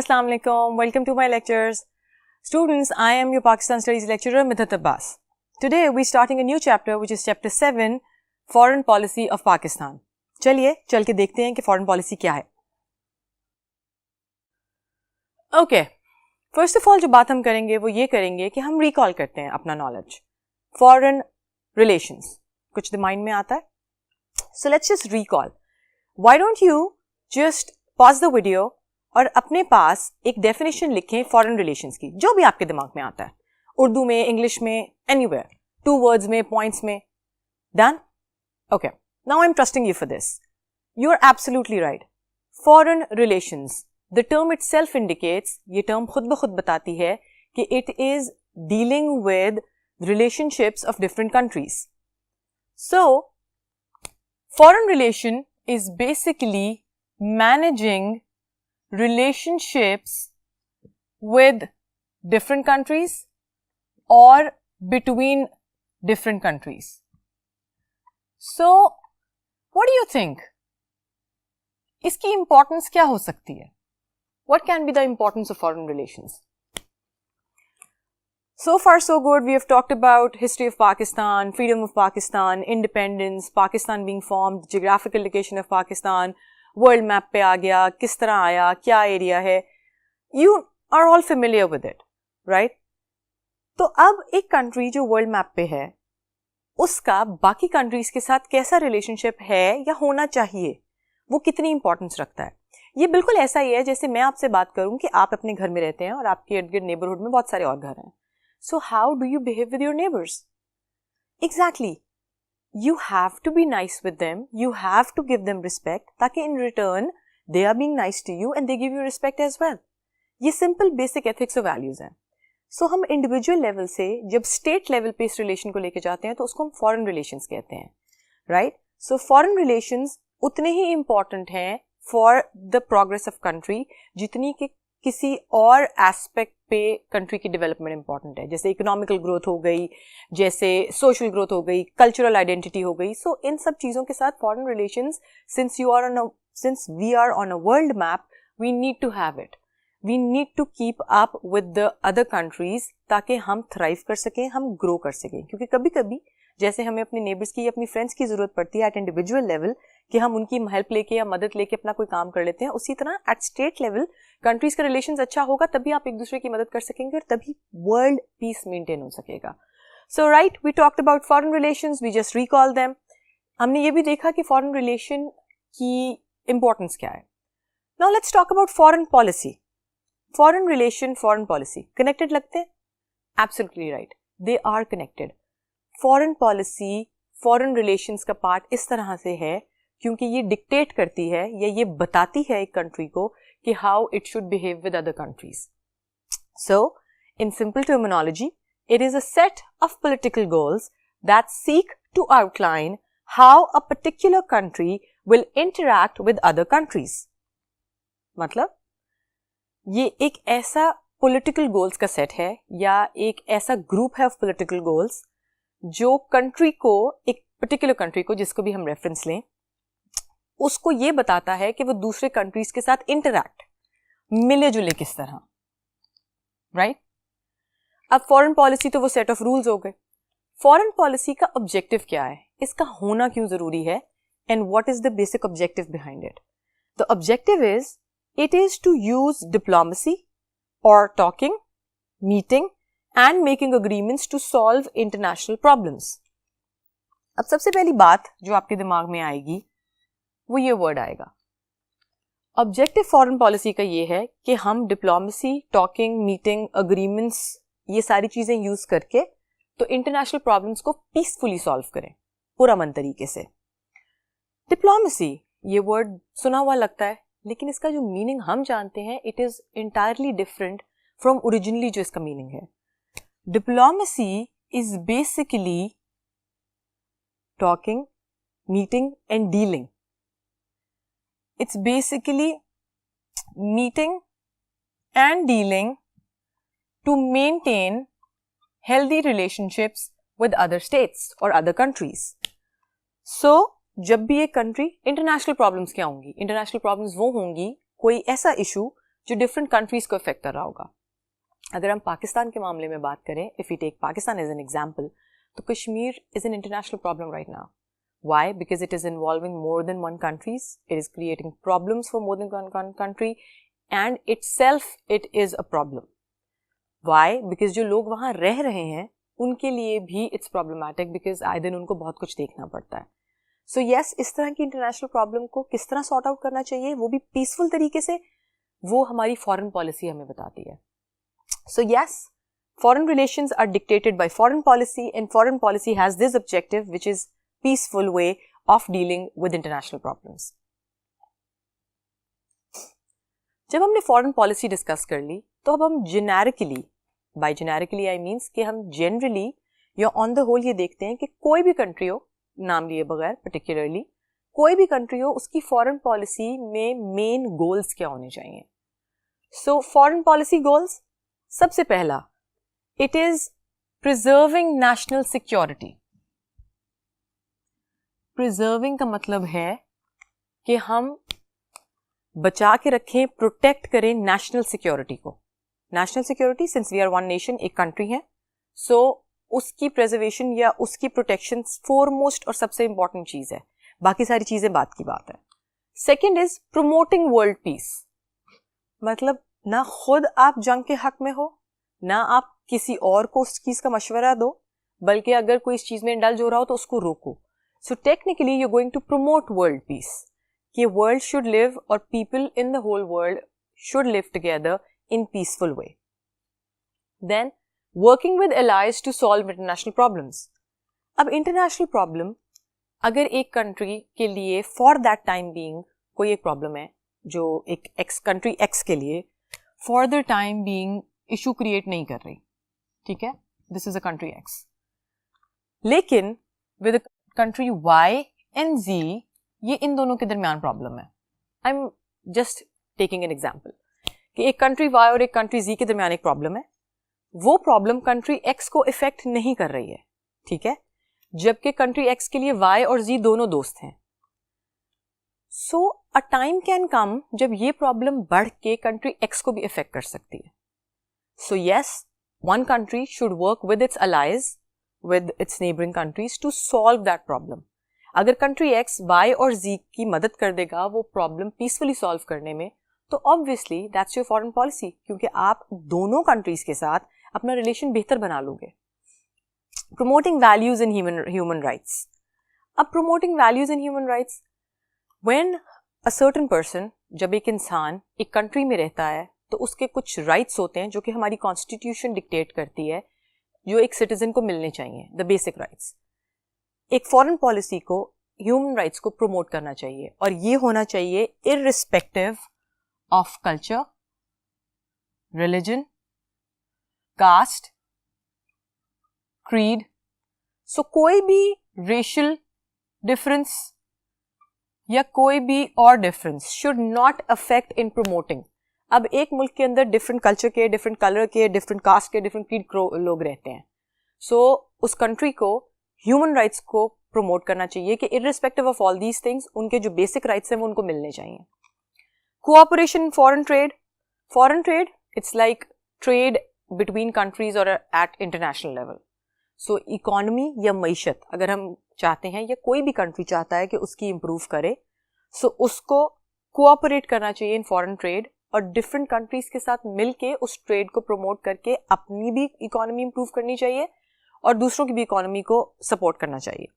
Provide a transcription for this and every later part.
Assalamu alaikum. Welcome to my lectures. Students, I am your Pakistan Studies lecturer Midhat Abbas. Today we're starting a new chapter which is chapter 7, Foreign Policy of Pakistan. चलिए चल के देखते हैं कि foreign policy क्या है. Okay. First of all जो बात हम करेंगे वो ये करेंगे कि हम recall करते हैं अपना knowledge. Foreign relations. कुछ दिमाग में आता है? So let's just recall. Why don't you just pause the video और अपने पास एक डेफिनेशन लिखें फॉरेन रिलेशंस की, जो भी आपके दिमाग में आता है, उर्दू में, इंग्लिश में, एनीवेयर, 2 वर्ड्स में, पॉइंट्स में. Done? Okay, now I am trusting you for this. You are absolutely right. Foreign relations, the term itself indicates, ये टर्म खुद ब खुद बताती है कि it is dealing with relationships of different countries. So foreign relation is basically managing relationships with different countries or between different countries. So, what do you think? इसकी importance क्या हो सकती है? What can be the importance of foreign relations? So far so good. We have talked about history of Pakistan, freedom of Pakistan, independence, Pakistan being formed, geographical location of Pakistan, world map पे आ गया, किस तरह आया, क्या area है. You are all familiar with it, right? तो अब एक कंट्री जो वर्ल्ड मैप पे है उसका बाकी कंट्रीज के साथ कैसा रिलेशनशिप है या होना चाहिए, वो कितनी इंपॉर्टेंस रखता है. ये बिल्कुल ऐसा ही है जैसे मैं आपसे बात करूं कि आप अपने घर में रहते हैं और आपके इर्द गिर्द नेबरहुड में बहुत सारे और घर हैं. So how do you behave with your neighbours? Exactly. You have to be nice with them. You have to give them respect ताकि in return they are being nice to you and they give you respect as well. ये simple basic ethics और values हैं. So हम individual level से जब state level पे इस relation को लेके जाते हैं तो उसको हम foreign relations कहते हैं, right? So foreign relations उतने ही important हैं for the progress of country जितनी कि किसी और एस्पेक्ट पे कंट्री की डेवलपमेंट इंपॉर्टेंट है. जैसे इकोनॉमिकल ग्रोथ हो गई, जैसे सोशल ग्रोथ हो गई, कल्चरल आइडेंटिटी हो गई. सो इन सब चीज़ों के साथ foreign relations, since we are on a world map, we need to have it. We need to keep up with the other countries ताकि हम थ्राइव कर सकें, हम ग्रो कर सकें. क्योंकि कभी कभी जैसे हमें अपने नेबर्स की, अपनी फ्रेंड्स की जरूरत पड़ती है एट इंडिविजुअल लेवल कि हम उनकी हेल्प लेके या मदद लेके अपना कोई काम कर लेते हैं, उसी तरह एट स्टेट लेवल कंट्रीज का रिलेशंस अच्छा होगा तभी आप एक दूसरे की मदद कर सकेंगे और तभी वर्ल्ड पीस मेंटेन हो सकेगा. So right, we talked about foreign relations, we just recall them. हमने ये भी देखा कि फॉरेन रिलेशन की इंपॉर्टेंस क्या है. Now let's talk about foreign policy. Foreign relation, foreign policy connected लगते हैं? Absolutely right, they are connected. Foreign policy foreign relations का पार्ट इस तरह से है क्योंकि ये डिक्टेट करती है या ये बताती है एक कंट्री को कि how it should behave with other countries. So in simple terminology, it is a set of political goals that seek to outline how a particular country will interact with other countries. मतलब ये एक ऐसा political goals का set है या एक ऐसा group है ऑफ पॉलिटिकल गोल्स जो कंट्री को, एक पर्टिकुलर कंट्री को, जिसको भी हम रेफरेंस लें, उसको ये बताता है कि वो दूसरे कंट्रीज के साथ इंटरैक्ट, मिले जुले किस तरह, राइट? अब फॉरेन पॉलिसी तो वो सेट ऑफ रूल्स हो गए. फॉरेन पॉलिसी का ऑब्जेक्टिव क्या है, इसका होना क्यों जरूरी है, and what is the basic objective behind it? The objective is, it is to use diplomacy और talking, meeting and making agreements to solve international problems. अब सबसे पहली बात जो आपके दिमाग में आएगी वो ये वर्ड आएगा. ऑब्जेक्टिव फॉरेन पॉलिसी का ये है कि हम डिप्लोमेसी, टॉकिंग, मीटिंग, अग्रीमेंट्स, ये सारी चीजें यूज करके तो इंटरनेशनल प्रॉब्लम्स को पीसफुली सॉल्व करें, पुरअमन तरीके से. डिप्लोमेसी, ये वर्ड सुना हुआ लगता है लेकिन इसका जो मीनिंग हम जानते हैं it is entirely different from originally जो इसका मीनिंग है. Diplomacy is basically talking, meeting and dealing. It's basically meeting and dealing to maintain healthy relationships with other states or other countries. So, जब भी एक country, international problems क्या होंगी? International problems वो होंगी कोई ऐसा इशू जो डिफरेंट कंट्रीज को इफेक्ट कर रहा होगा. अगर हम पाकिस्तान के मामले में बात करें, if we take Pakistan as an example, तो Kashmir is an international problem right now. Why? Because it is involving more than one countries. It is creating problems for more than one country, and itself it is a problem. Why? Because जो लोग वहाँ रह रहे हैं उनके लिए भी it's problematic because आए दिन उनको बहुत कुछ देखना पड़ता है. So yes, इस तरह की इंटरनेशनल प्रॉब्लम को किस तरह सॉर्ट आउट करना चाहिए, वो भी पीसफुल तरीके से, वो हमारी फॉरेन पॉलिसी हमें बताती है. So yes, foreign relations are dictated by foreign policy, and foreign policy has this objective, which is peaceful way of dealing with international problems. जब हमने फॉरेन पॉलिसी डिस्कस कर ली, तो अब हम generically, by generically I means कि हम generally या on the whole ये देखते हैं कि कोई भी कंट्री हो, नाम लिए बगैर पर्टिकुलरली, कोई भी कंट्री हो, उसकी फॉरेन पॉलिसी में मेन गोल्स क्या होने चाहिए. सो फॉरेन पॉलिसी गोल्स, सबसे पहला, it is preserving national security. Preserving का मतलब है कि हम बचा के रखें, प्रोटेक्ट करें नेशनल सिक्योरिटी को. National security, since we are one nation, एक कंट्री है, सो उसकी प्रिजर्वेशन या उसकी प्रोटेक्शन फोरमोस्ट और सबसे इंपॉर्टेंट चीज है. बाकी सारी चीजें बात की बात है. Second is promoting world peace. मतलब ना खुद आप जंग के हक में हो, ना आप किसी और को उस चीज का मशवरा दो, बल्कि अगर कोई इस चीज में इंडल्ज हो रहा हो तो उसको रोको. So technically you're going to promote world peace. कि world should live, or people in the whole world should live together in peaceful way. Then working with allies to solve international problems. अब international problem, अगर एक country के लिए for that time being कोई एक problem है जो एक country X के लिए for the time being issue create नहीं कर रही, ठीक है, this is a country X. लेकिन with a country Y and Z, ये इन दोनों के दरमियान प्रॉब्लम है. I am just taking an example कि एक कंट्री Y और एक कंट्री Z के दरमियान एक प्रॉब्लम है. वो प्रॉब्लम कंट्री X को इफेक्ट नहीं कर रही है, ठीक है, जबकि कंट्री X के लिए Y और Z दोनों दोस्त हैं. सो अ टाइम कैन कम जब ये प्रॉब्लम बढ़ के कंट्री X को भी इफेक्ट कर सकती है. So yes, one country should work with its allies, with its neighboring countries to solve that problem. अगर country X, Y और Z की मदद कर देगा वो problem peacefully solve करने में, तो obviously that's your foreign policy, क्योंकि आप दोनों countries के साथ अपना relation बेहतर बना लोगे. Promoting values in human rights. अब promoting values in human rights, when a certain person, जब एक इंसान एक country में रहता है तो उसके कुछ rights होते हैं जो कि हमारी constitution dictate करती है, जो एक सिटीजन को मिलने चाहिए, द बेसिक राइट्स. एक फॉरेन पॉलिसी को ह्यूमन राइट्स को प्रमोट करना चाहिए, और ये होना चाहिए irrespective of culture, religion, caste, creed. So कोई भी रेशियल डिफरेंस या कोई भी और difference should not affect in promoting. अब एक मुल्क के अंदर डिफरेंट कल्चर के, डिफरेंट कलर के, डिफरेंट कास्ट के, डिफरेंट क्रीड लोग रहते हैं. सो उस कंट्री को ह्यूमन राइट्स को प्रमोट करना चाहिए कि irrespective of all these things उनके जो बेसिक राइट्स हैं वो उनको मिलने चाहिए. Cooperation in foreign trade. Foreign trade, it's like trade between countries और एट इंटरनेशनल लेवल. सो इकोनॉमी या मईशत अगर हम चाहते हैं या कोई भी कंट्री चाहता है कि उसकी इम्प्रूव करे, सो उसको कोऑपरेट करना चाहिए इन फॉरेन ट्रेड, और डिफरेंट कंट्रीज के साथ मिलके उस ट्रेड को प्रमोट करके अपनी भी इकोनॉमी इंप्रूव करनी चाहिए और दूसरों की भी इकोनॉमी को सपोर्ट करना चाहिए.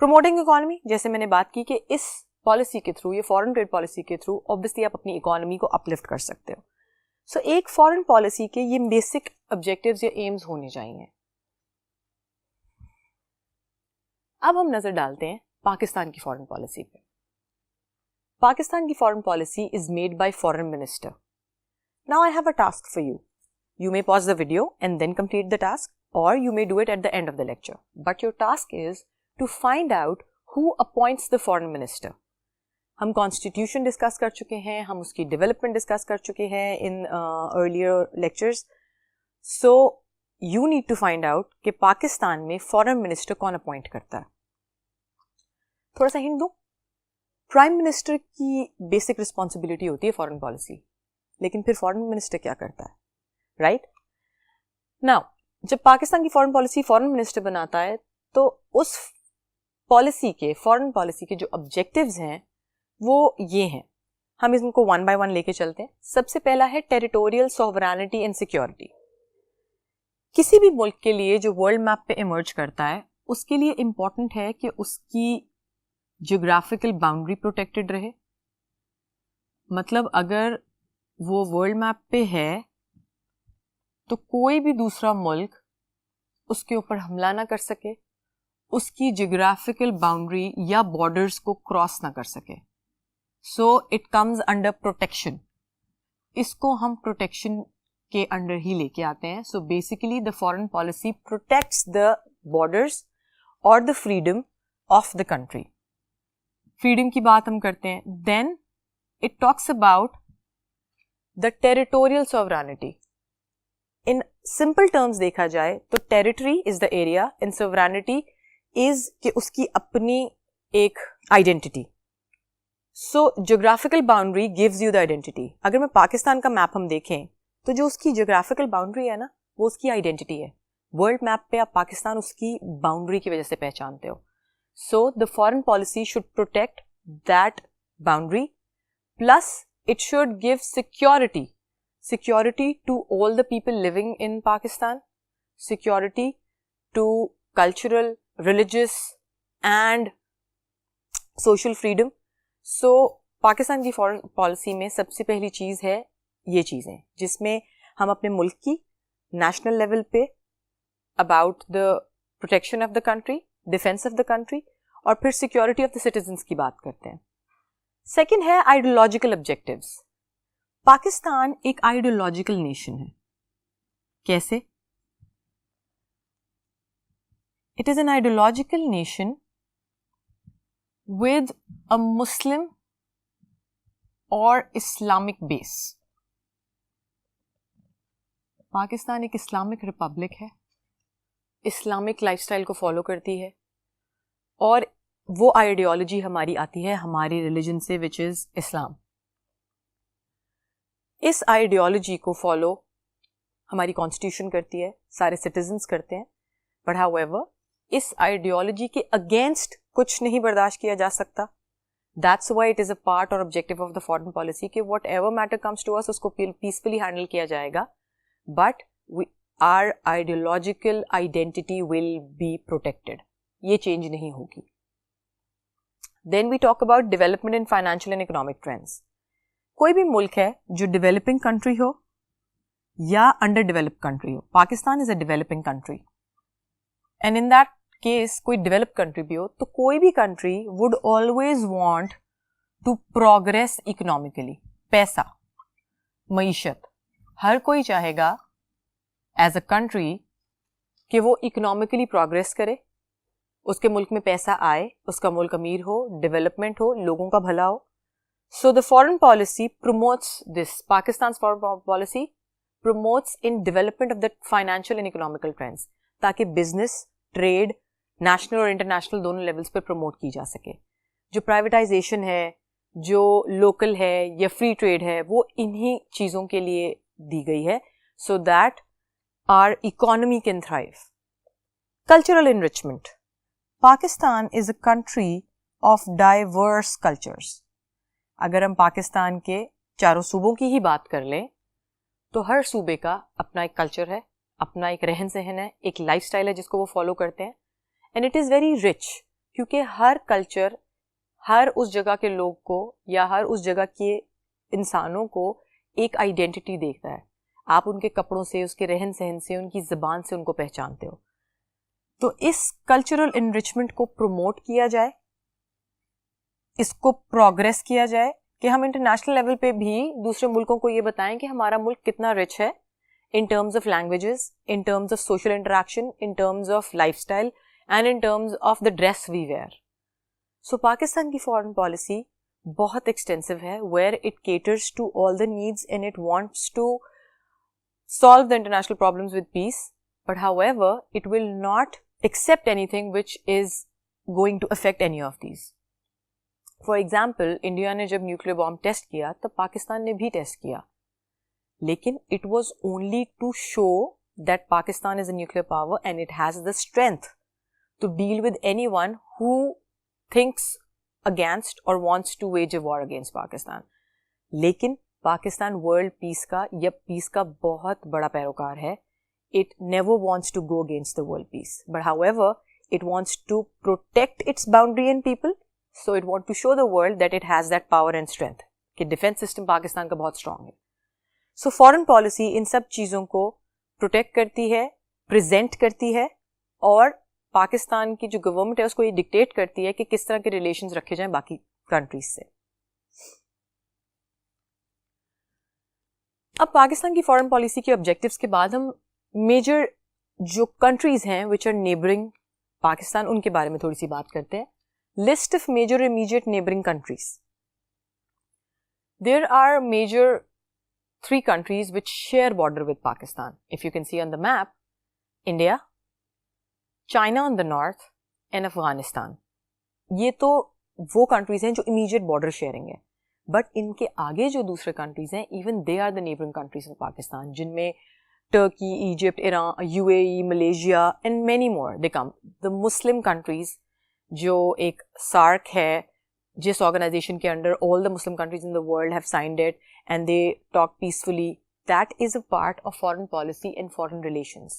प्रमोटिंग इकोनॉमी, जैसे मैंने बात की कि इस पॉलिसी के थ्रू, ये फॉरेन ट्रेड पॉलिसी के थ्रू ऑब्वियसली आप अपनी इकोनॉमी को अपलिफ्ट कर सकते हो. सो एक फॉरेन पॉलिसी के ये बेसिक ऑब्जेक्टिव्स या एम्स होने चाहिए. अब हम नजर डालते हैं पाकिस्तान की फॉरेन पॉलिसी पे. पाकिस्तान की foreign policy is made by foreign minister. Now I have a task for you. You may pause the video and then complete the task, or you may do it at the end of the lecture. But your task is to find out who appoints the foreign minister. हम constitution discuss कर चुके हैं, हम उसकी development discuss कर चुके हैं in earlier lectures. So you need to find out कि पाकिस्तान में फॉरेन मिनिस्टर कौन अपॉइंट करता है. थोड़ा सा हिंट दूं. प्राइम मिनिस्टर की बेसिक रिस्पॉन्सिबिलिटी होती है फॉरेन पॉलिसी. लेकिन फिर फॉरेन मिनिस्टर क्या करता है, राइट? नाउ जब पाकिस्तान की फॉरेन पॉलिसी फॉरेन मिनिस्टर बनाता है तो उस पॉलिसी के, फॉरेन पॉलिसी के जो ऑब्जेक्टिव्स हैं वो ये हैं. हम इनको वन बाय वन लेके चलते हैं. सबसे पहला है टेरिटोरियल सॉवरेनिटी एंड सिक्योरिटी. किसी भी मुल्क के लिए जो वर्ल्ड मैप पे इमर्ज करता है उसके लिए इंपॉर्टेंट है कि उसकी जियोग्राफिकल बाउंड्री प्रोटेक्टेड रहे. मतलब अगर वो वर्ल्ड मैप पे है तो कोई भी दूसरा मुल्क उसके ऊपर हमला ना कर सके, उसकी जियोग्राफिकल बाउंड्री या बॉर्डर्स को क्रॉस ना कर सके. So it comes under protection. इसको हम प्रोटेक्शन के अंडर ही लेके आते हैं. So basically the foreign policy protects the borders और the freedom of the country. Freedom की बात हम करते हैं. Then it talks about the territorial sovereignty. In simple terms देखा जाए तो territory is the area and sovereignty is कि उसकी अपनी एक identity. So geographical boundary gives you the identity. अगर मैं पाकिस्तान का मैप हम देखें तो जो उसकी जियोग्राफिकल बाउंड्री है ना वो उसकी आइडेंटिटी है. वर्ल्ड मैप पे आप पाकिस्तान उसकी बाउंड्री की वजह से पहचानते हो. So the foreign policy should protect that boundary plus it should give security. Security to all the people living in Pakistan, security to cultural, religious and social freedom. So Pakistan की foreign policy में सबसे पहली चीज़ है ये चीज़ें जिसमें हम अपने मुल्क की नेशनल लेवल पे about the protection of the country, defence of the country और फिर सिक्योरिटी ऑफ द सिटीजन्स की बात करते हैं. सेकेंड है आइडियोलॉजिकल ऑब्जेक्टिव्स. पाकिस्तान एक आइडियोलॉजिकल नेशन है. कैसे? It is an ideological nation with a Muslim और इस्लामिक बेस. पाकिस्तान एक इस्लामिक रिपब्लिक है, इस्लामिक लाइफस्टाइल को फॉलो करती है और वो आइडियोलॉजी हमारी आती है हमारी रिलीजन से विच इज इस्लाम. इस आइडियोलॉजी को फॉलो हमारी कॉन्स्टिट्यूशन करती है, सारे सिटीजन्स करते हैं. बट हाउएवर इस आइडियोलॉजी के अगेंस्ट कुछ नहीं बर्दाश्त किया जा सकता. That's why it is a part और objective of the foreign policy कि whatever matter comes to us उसको पीसफुली हैंडल किया जाएगा but our ideological identity will be protected. ये चेंज नहीं होगी. Then we talk about development in financial and economic trends. कोई भी मुल्क है जो डेवलपिंग कंट्री हो या अंडर डेवलप्ड कंट्री हो. Pakistan is a developing country and in that case कोई डेवलप कंट्री भी हो तो कोई भी country would always want to progress economically. पैसा, मईशत, हर कोई चाहेगा एज अ कंट्री कि वो इकोनॉमिकली प्रोग्रेस करे, उसके मुल्क में पैसा आए, उसका मुल्क अमीर हो, डेवलपमेंट हो, लोगों का भला हो. So the foreign policy promotes this. Pakistan's foreign policy promotes in development of the financial and economical trends ताकि business, trade, national और international दोनों levels पे promote की जा सके. जो privatization है, जो local है या free trade है वो इन्हीं चीज़ों के लिए दी गई है so that our economy can thrive. Cultural enrichment. Pakistan is a country of diverse cultures. अगर हम पाकिस्तान के चारों सूबों की ही बात कर लें तो हर सूबे का अपना एक कल्चर है, अपना एक रहन सहन है, एक लाइफस्टाइल है जिसको वो फॉलो करते हैं and it is very rich क्योंकि हर कल्चर हर उस जगह के लोग को या हर उस जगह के इंसानों को एक आइडेंटिटी देता है. आप उनके कपड़ों से, उसके रहन सहन से, उनकी ज़बान से उनको पहचानते हो. तो इस कल्चरल इनरिचमेंट को प्रमोट किया जाए, इसको प्रोग्रेस किया जाए कि हम इंटरनेशनल लेवल पे भी दूसरे मुल्कों को ये बताएं कि हमारा मुल्क कितना रिच है in terms of languages, in terms of social interaction, in terms of lifestyle and in terms of the dress we wear. So Pakistan की फॉरेन पॉलिसी बहुत एक्सटेंसिव है where it caters to all the needs and it wants to solve the international problems with peace but however it will not accept anything which is going to affect any of these. For example India ने जब nuclear bomb test किया तब पाकिस्तान ने भी test किया लेकिन it was only to show that Pakistan is a nuclear power and it has the strength to deal with anyone who thinks against or wants to wage a war against Pakistan. लेकिन Pakistan world peace का या piece का बहुत बड़ा पैरोकार है. It never wants to go against the world peace. But however, it wants to protect its boundary and people. So it wants to show the world that it has that power and strength. कि defence system Pakistan का बहुत strong है. So foreign policy in सब चीज़ों को protect करती है, present करती है, और पाकिस्तान की जो गवर्नमेंट है उसको ये डिक्टेट करती है कि किस तरह के रिलेशंस रखे जाएं बाकी कंट्रीज से. अब पाकिस्तान की फॉरेन पॉलिसी के ऑब्जेक्टिव्स के बाद हम मेजर जो कंट्रीज हैं विच आर नेबरिंग पाकिस्तान उनके बारे में थोड़ी सी बात करते हैं. List of major immediate neighbouring countries. There are major 3 countries which share border with Pakistan. If you can see on the map, India, China on the north, and Afghanistan. ये तो वो countries हैं जो immediate border sharing है. But इनके आगे जो दूसरे countries हैं, even they are the neighboring countries of Pakistan, जिनमें Turkey, Egypt, Iran, UAE, Malaysia, and many more. They come. The Muslim countries, जो एक SAARC है, जिस organization के under all the Muslim countries in the world have signed it and they talk peacefully, that is a part of foreign policy and foreign relations.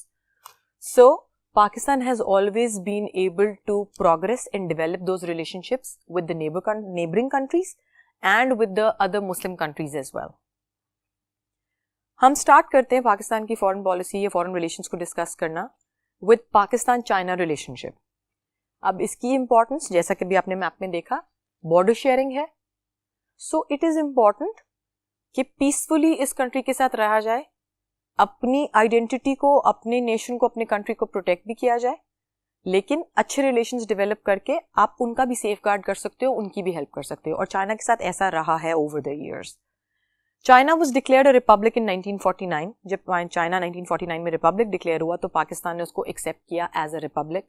So, Pakistan has always been able to progress and develop those relationships with the neighboring countries and with the other Muslim countries as well. हम start करते हैं पाकिस्तान की foreign policy या foreign relations को discuss करना with Pakistan China relationship. अब इसकी importance जैसा कि भी आपने मैप में देखा, बॉर्डर शेयरिंग है. सो इट इज इंपॉर्टेंट कि पीसफुली इस कंट्री के साथ रहा जाए, अपनी आइडेंटिटी को, अपने नेशन को, अपने कंट्री को प्रोटेक्ट भी किया जाए, लेकिन अच्छे रिलेशंस डेवलप करके आप उनका भी सेफ गार्ड कर सकते हो, उनकी भी हेल्प कर सकते हो. और चाइना के साथ ऐसा रहा है over the years. China was declared a republic in 1949. जब चाइना 1949 में रिपब्लिक डिक्लेयर हुआ तो पाकिस्तान ने उसको एक्सेप्ट किया एज अ रिपब्लिक.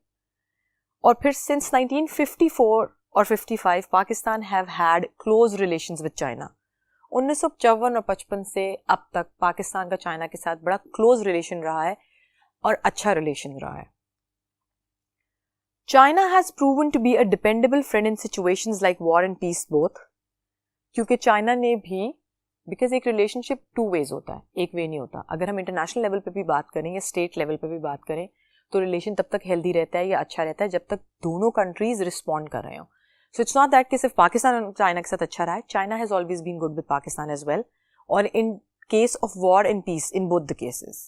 और फिर सिंस 1954 और 55 Pakistan have had close relations with China. 1954 और 55 से अब तक पाकिस्तान का चाइना के साथ बड़ा क्लोज रिलेशन रहा है और अच्छा रिलेशन रहा है. China has proven to be a dependable friend in situations like war and peace both. क्योंकि चाइना ने भी, बिकॉज एक रिलेशनशिप 2 वेज होता है, एक वे नहीं होता. अगर हम इंटरनेशनल लेवल पे भी बात करें या स्टेट लेवल पे भी बात करें तो रिलेशन तब तक हेल्दी रहता है या अच्छा रहता है जब तक दोनों कंट्रीज रिस्पॉन्ड कर रहे हो. So it's not that कि सिर्फ पाकिस्तान और चाइना के साथ अच्छा रहा है. China has always been good with Pakistan as well. और in case of war and peace, in both the cases,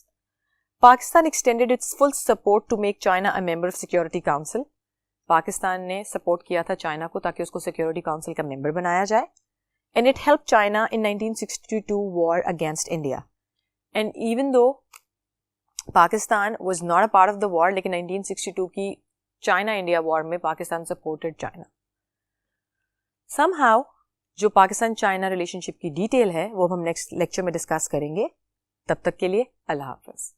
Pakistan extended its full support to make China a member of Security Council. Pakistan ने support किया था China को ताकि उसको security council का member बनाया जाए. And it helped China in 1962 war against India. And even though Pakistan was not a part of the war, लेकिन 1962 की China-India war में पाकिस्तान supported China. Somehow, जो पाकिस्तान चाइना रिलेशनशिप की डिटेल है वो हम नेक्स्ट लेक्चर में डिस्कस करेंगे. तब तक के लिए अल्लाह हाफ़िज़.